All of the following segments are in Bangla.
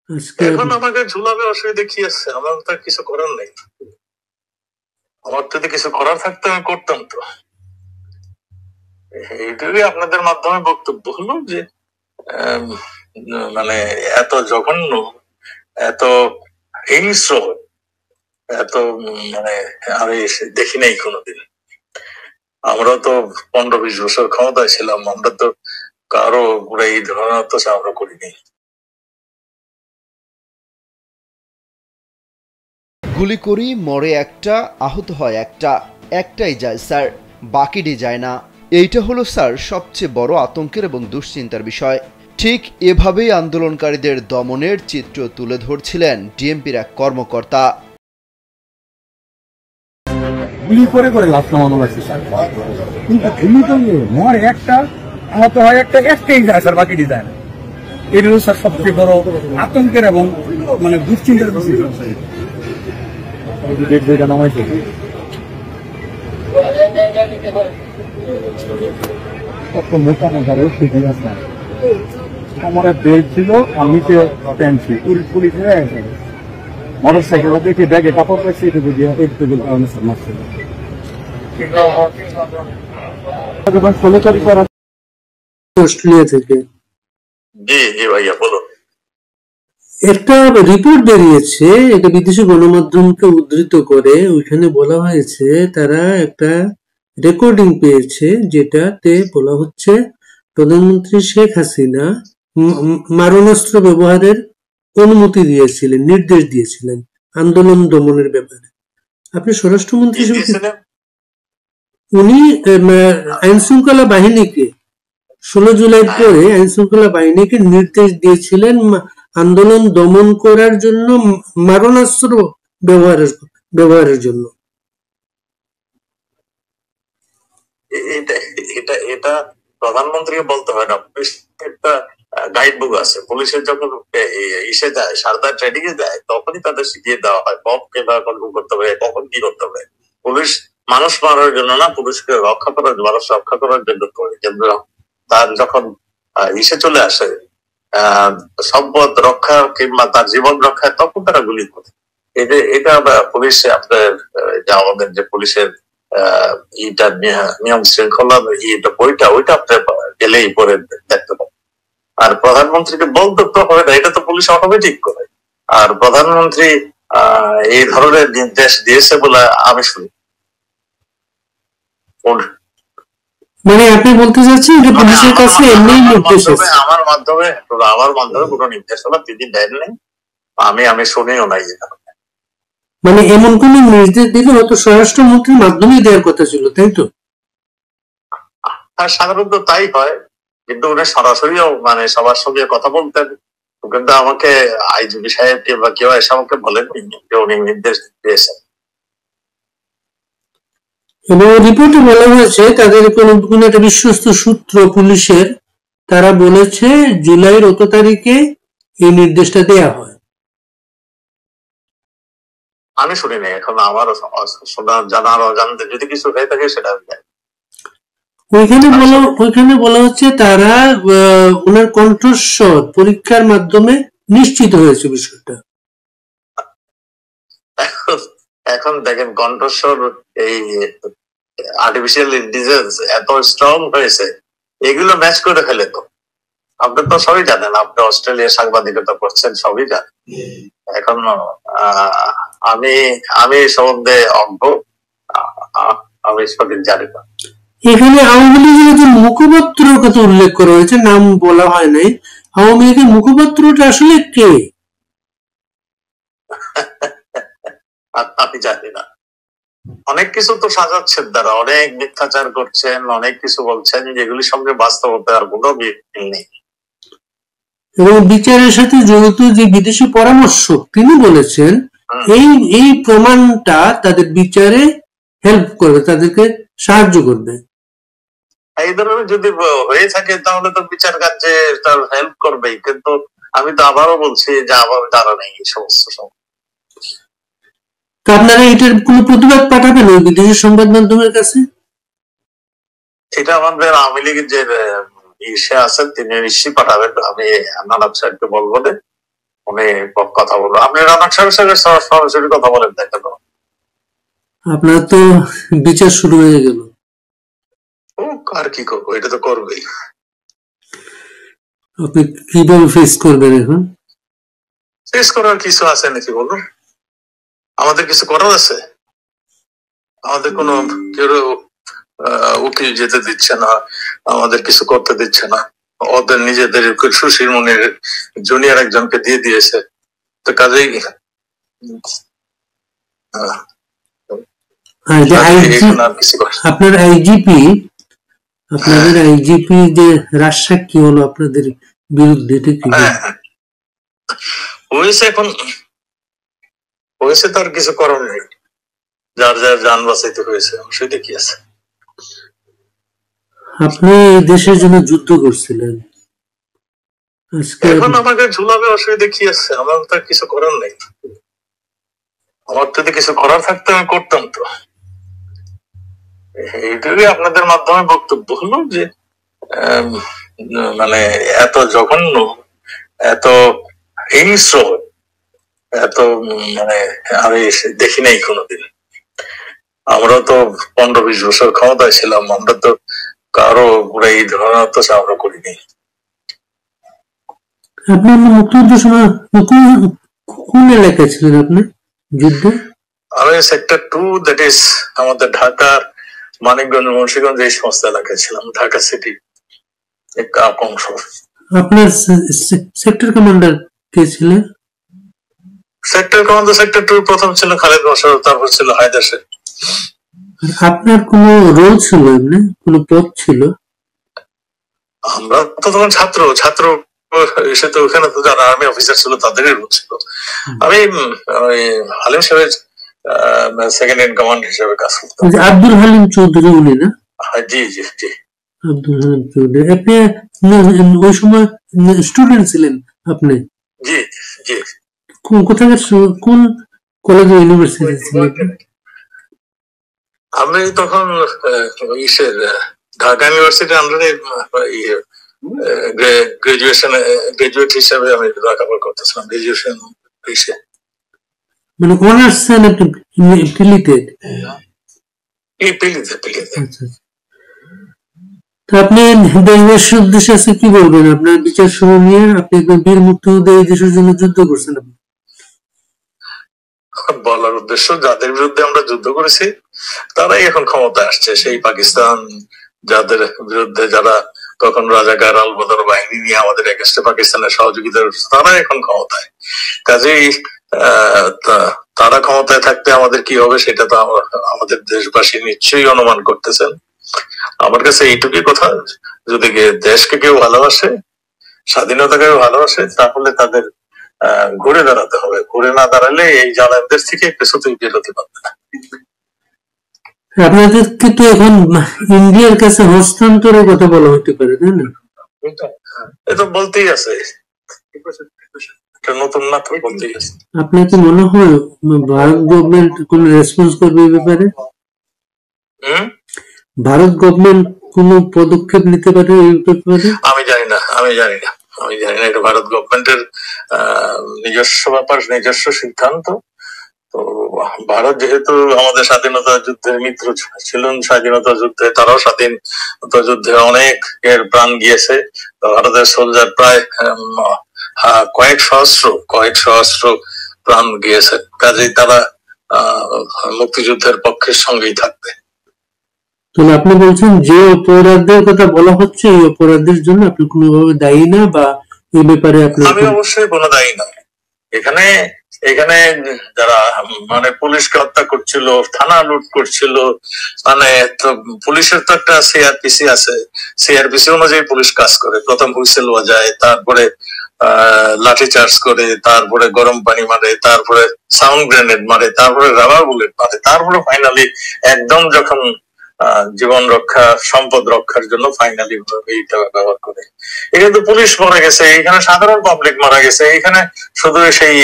এখন আমাকে ঝুলাবে, অসুবিধা কি আছে? আমার তো কিছু করার নেই। আমার যদি কিছু করার থাকতো আমি করতাম। তো এইটুকুই আপনাদের মাধ্যমে বক্তব্য হলো যে মানে এত জঘন্য, এত হিংস্র, এত মানে আমি দেখি নাই কোনোদিন। আমরা তো 15-20 বছর ক্ষমতায় ছিলাম, আমরা তো কারো পুরো এই ধরনের অত্যাচার আমরা করিনি। গুলি করি, মরে একটা, আহত হয় একটা, একটাই যায় স্যার, বাকিটি যায় না। এইটা হলো স্যার সবচেয়ে বড় আতঙ্কের এবং দুশ্চিন্তার বিষয়। ঠিক এভাবেই আন্দোলনকারীদের দমনের চিত্র তুলে ধরছিলেন ডিএমপির এক কর্মকর্তা। গুলি করে করে লাশ নামানো হয়েছে স্যার, কিন্তু গুলি তো মরে একটা, আহত হয় একটা, একটাই যায় স্যার, বাকিটি যায় না। এটা হলো স্যার সবচেয়ে বড় আতঙ্কের এবং মানে দুশ্চিন্তার বিষয়। যেটা নামাইছে কত মোটা মোটা ঠিকই আছে, আমার বেল্ট ছিল, আমি যে প্যান্ট ছিল, পুলিশ হয়ে গেছে। মোটর সাইকেল দেখে ব্যাগে কাপড় পাইছে, এটুকু দিয়ে একটু কারণে স্যার মারছিল। 16 তারিখ অস্ট্রেলিয়া থেকে ভাইয়া বলুন। একটা রিপোর্ট বেরিয়েছে, এটা বিদেশি গণমাধ্যমকে উদ্ধৃত করে। ওইখানে বলা হয়েছে তারা একটা রেকর্ডিং পেয়েছে, যেটাতে বলা হচ্ছে প্রধানমন্ত্রী শেখ হাসিনা মারণাস্ত্র ব্যবহারের অনুমতি দিয়েছিলেন, নির্দেশ দিয়েছিলেন আন্দোলন দমনের ব্যাপারে। আপনি স্বরাষ্ট্রমন্ত্রী হিসেবে উনি আইন শৃঙ্খলা বাহিনীকে 16 জুলাই পরে আইন শৃঙ্খলা বাহিনীকে নির্দেশ দিয়েছিলেন আন্দোলন দমন করার জন্য, মারণাস্ত্র ব্যবহারের জন্য। এটা প্রধানমন্ত্রীকে বলতে হয় না, একটা গাইড বুক আছে। পুলিশের যখন ইসে যায়, সারদা ট্রেনিং এ যায়, তখনই তাদের শিখিয়ে দেওয়া হয় বম কিভাবে কন্ট্রোল করতে হবে, কখন কি করতে হবে। পুলিশ মানুষ মারার জন্য না, পুলিশকে রক্ষা করার, মানুষ রক্ষা করার জন্য করে। কিন্তু তার যখন ইসে চলে আসে সম্পদ রক্ষা কিংবা তার জীবন রক্ষা, তখন তারা গুলি করে। এটা পুলিশ আপনার আমাদের যে পুলিশের নিয়ম শৃঙ্খলা বইটা, ওইটা আপনার গেলেই পরে দেখতে পাবেন। আর প্রধানমন্ত্রীকে বলতে তো হবে না, এটা তো পুলিশ অটোমেটিক করে। আর প্রধানমন্ত্রী এই ধরনের নির্দেশ দিয়েছে বলে আমি শুনি। মানে আপনি বলতে চাচ্ছেন যে পুলিশের কাছে এমনি নির্দেশ আছে? আমার মাধ্যমে কোনো নির্দেশনা তিনি দেননি, আমি শুনিও নাই। মানে এমন কোন নির্দেশ দিলে হয়তো স্বরাষ্ট্রমন্ত্রীর মাধ্যমে দেওয়ার কথা ছিল, তাই তো? সাধারণত তাই হয়, কিন্তু উনি সরাসরিও মানে সবার সঙ্গে কথা বলতেন, কিন্তু আমাকে আইজিপি সাহেব কিংবা কেউ এসে আমাকে বলেননি যে উনি নির্দেশ দিয়েছেন। এবং রিপোর্টে বলা হয়েছে তাদের কোন একটা বিশ্বস্ত সূত্র পুলিশের, তারা বলেছে জুলাইয়ের কত তারিখে এই নির্দেশটা দেয়া হয়। আমি শুনি নাই, এখন আমারও জানার অজান্তে যদি কিছু হয়ে থাকে সেটা আমি জানি। ওইখানে বলা হচ্ছে তারা ওনার কণ্ঠস্বর পরীক্ষার মাধ্যমে নিশ্চিত হয়েছে বিষয়টা। এখন দেখেন কণ্ঠস্বর, এই আর্টিফিশিয়াল ইন্টেলিজেন্স এত স্ট্রং হয়েছে, এগুলো ম্যাচ করে ফেলে। তো আপনি তো সবই জানেন, আপনি অস্ট্রেলিয়া সাংবাদিকতা করছেন, সবই জানেন। এখন আমি সম্বন্ধে অজ্ঞ, আমি সঠিক জানি না। এখানে আওয়ামী লীগের একজন মুখপাত্রের কথা উল্লেখ করা হয়েছে, নাম বলা হয় নাই। আওয়ামী লীগের মুখপাত্রটা আসলে কে? আমি জানি না। অনেক কিছু তো সাজাচ্ছেন তারা, অনেক মিথ্যাচার করছেন, অনেক কিছু বলছেন যেগুলির সঙ্গে বাস্তবতার কোনো মিল নেই। এবং বিচারের সাথে জড়িত যে বিদেশি পরামর্শক, তিনি বলেছেন এই প্রমাণটা তাদের বিচারে হেল্প করবে, তাদেরকে সাহায্য করবে। এই ধরনের যদি হয়ে থাকে তাহলে তো বিচার কার্যে তার হেল্প করবেই, কিন্তু আমি তো আবারও বলছি যে আমার জানা নেই এই সমস্ত সময়। আপনারা এটার কোন প্রতিবাদ পাঠাবেন ওই বিদেশি সংবাদ মাধ্যমের কাছে? এটা আমাদের আওয়ামী লীগের যে ইসে আছেন তিনি নিশ্চয়ই পাঠাবেন, আমি নানাব সাহেবকে বলবো, উনি কথা বলবো। আপনি রানা সাহেবের সঙ্গে সরাসরি কথা বলেন না কেন? আপনার তো বিচার শুরু হয়ে গেল। ও আর কি করবো, এটা তো করবেই। আপনি কিভাবে ফেস করবেন এখন? ফেস করার কিছু আছে নাকি বলুন? আমাদের কিছু করার আছে? আমাদের কোনো কেউ উকিল যেতে দিচ্ছে না, আমাদের কিছু করতে দিচ্ছে না। ওদের নিজেদের সুশীল মনির জুনিয়র একজনকে দিয়ে দিয়েছে, তো কাজেই আপনার আইজিপি, আপনাদের আইজিপি যে রাজসাক্ষী হলো আপনাদের বিরুদ্ধে, ঠিক হয়েছে, এখন হয়েছে, তার কিছু করার নেই। যার যার যান বাঁচাইতে হয়েছে, সেটা কি আছে? আপনি দেশের জন্য যুদ্ধ করছিলেন, এখন আমাকে ঝুলাবে, অসুবিধা কি আছে? আমার তো কিছু করার নেই। আমার যদি কিছু করার থাকতো আমি করতাম। তো এইটাই আপনাদের মাধ্যমে বক্তব্য হলো যে মানে এত জঘন্য, এত হিংস্র, এত মানে আমি দেখি নাই কোনোদিন। আমরা তো 15-20 বছর ক্ষমতায় ছিলাম, আমরা তো কারো পুরো এই ধরনের অত্যাচার আমরা করিনি। আপনি মুক্তিযুদ্ধের সময় কোন এলাকায় ছিলেন আপনি যুদ্ধে? আমি সেক্টর 2, দ্যাট ইজ আমাদের ঢাকার মানিকগঞ্জ, মুন্সিগঞ্জ, এই সমস্ত এলাকায় ছিলাম। ঢাকা সিটি এক অংশ। আপনার সেক্টর কমান্ডার কে ছিলেন? সেক্টর কমান্ডার সেক্টর 2 প্রথম ছিল খালেদ মোশাররফ, তারপর ছিল হায়দার শেখ। আপনার কোন রোল ছিল, এমনি কোন পদ ছিল? আমরা তো তখন ছাত্র এসে তো ওখানে তো যারা আর্মি অফিসার ছিল তাদেরই রোল ছিল। আমি হালিম সাহেবের সেকেন্ড ইন কমান্ড হিসেবে কাজ করতাম। আব্দুল হালিম চৌধুরী উনি না? জি জি জি, আব্দুল হালিম চৌধুরী। আপনি ওই সময় স্টুডেন্ট ছিলেন আপনি? জি জি। কোথাকার, কোন কলেজ ইউনিভার্সিটি ছিলেন? আমি তখন ইসের ঢাকা ইউনিভার্সিটির আন্ডারে গ্রাজুয়েট হিসেবে আমি লেখাপড়া করতেছিলাম। গ্রাজুয়েশন হিসেবে মানে অনার্স পিলিতে? আচ্ছা। আপনি দেশবাসীর উদ্দেশ্যে আছে কি বলবেন? আপনার বিচার শুরু নিয়ে, আপনি একদম বীর মুক্তিযোদ্ধা, এই দেশের জন্য যুদ্ধ করছেন। বলার উদ্দেশ্য, যাদের বিরুদ্ধে আমরা যুদ্ধ করেছি তারাই এখন ক্ষমতায় আসছে। সেই পাকিস্তান, যাদের বিরুদ্ধে যারা তখন রাজাকার আলবদর বাহিনী নিয়ে আমাদের এগেস্টে পাকিস্তানের সহযোগিতা করছে, তারাই এখন ক্ষমতায়। কাজেই তারা ক্ষমতায় থাকতে আমাদের কি হবে সেটা তো আমাদের দেশবাসী নিশ্চয়ই অনুমান করতেছেন। আমার কাছে এইটুকুই কথা, যদি দেশকে কেউ ভালোবাসে, স্বাধীনতাকে ভালোবাসে, তাহলে তাদের ঘুরে দাঁড়াতে হবে। ঘুরে না দাঁড়ালে এই জালেমদের থেকে কিছুতেই বেরোতে পারবে না। আপনাদেরকে তো এখন ইন্ডিয়ার কাছে হস্তান্তরের কথা বলা হতে পারে, তাই না? এটা বলতেই আছে, নতুন না তো বলতেই আছে। আপনার কি মনে হয় ভারত গভর্নমেন্ট কোন রেসপন্স করবে এই ব্যাপারে? ভারত গভর্নমেন্ট কোন পদক্ষেপ নিতে পারে এই ব্যাপারে? আমি জানি না। এটা ভারত গভর্নমেন্টের নিজস্ব ব্যাপার, নিজস্ব সিদ্ধান্ত। তো ভারত যেহেতু আমাদের স্বাধীনতা যুদ্ধের মিত্র ছিলেন, স্বাধীনতা যুদ্ধে তারাও স্বাধীনতা যুদ্ধে অনেক প্রাণ গিয়েছে। ভারতের সোলজার প্রায় কয়েক সহস্র প্রাণ গিয়েছে। কাজেই তারা মুক্তিযুদ্ধের পক্ষের সঙ্গেই থাকবে। তাহলে আপনি বলছেন যে অপরাধের কথা বলা হচ্ছে, এই অপরাধের জন্য আপনি কোনোভাবে দায়ী না, বা এই ব্যাপারে আমি অবশ্যই কোনো দায়ী না। এখানে যারা মানে পুলিশকে হত্যা করছিল, থানা লুট করছিল, মানে পুলিশের তো একটা সিআরপিসি আছে, সিআরপিসি অনুযায়ী পুলিশ কাজ করে। প্রথম হুইসেল বাজায়, তারপরে লাঠি চার্জ করে, তারপরে গরম পানি মারে, তারপরে সাউন্ড গ্রেনেড মারে, তারপরে রাবার বুলেট মারে, তারপরে ফাইনালি একদম যখন জীবন রক্ষা, সম্পদ রক্ষার জন্য ফাইনালি এইটা ব্যবহার করে। এখানে তো পুলিশ মারা গেছে, এখানে সাধারণ পাবলিক মারা গেছে, এখানে শুধু সেই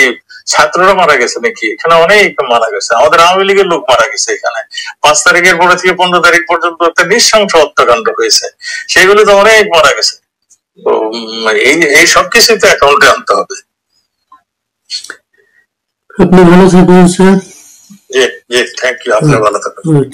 ছাত্ররা মারা গেছে নাকি? এখানে অনেক মারা গেছে, আমাদের আওয়ামী লীগের লোক মারা গেছে। এখানে 5 তারিখের পরে থেকে 15 তারিখ পর্যন্ত একটা নৃশংস হত্যাকাণ্ড হয়েছে, সেগুলো তো অনেক মারা গেছে। তো এই সবকিছু তো অ্যাকাউন্টে আনতে হবে। আপনি ভালো থাকবেন স্যার। জি জি, থ্যাংক ইউ, আপনি ভালো থাকবেন। Right.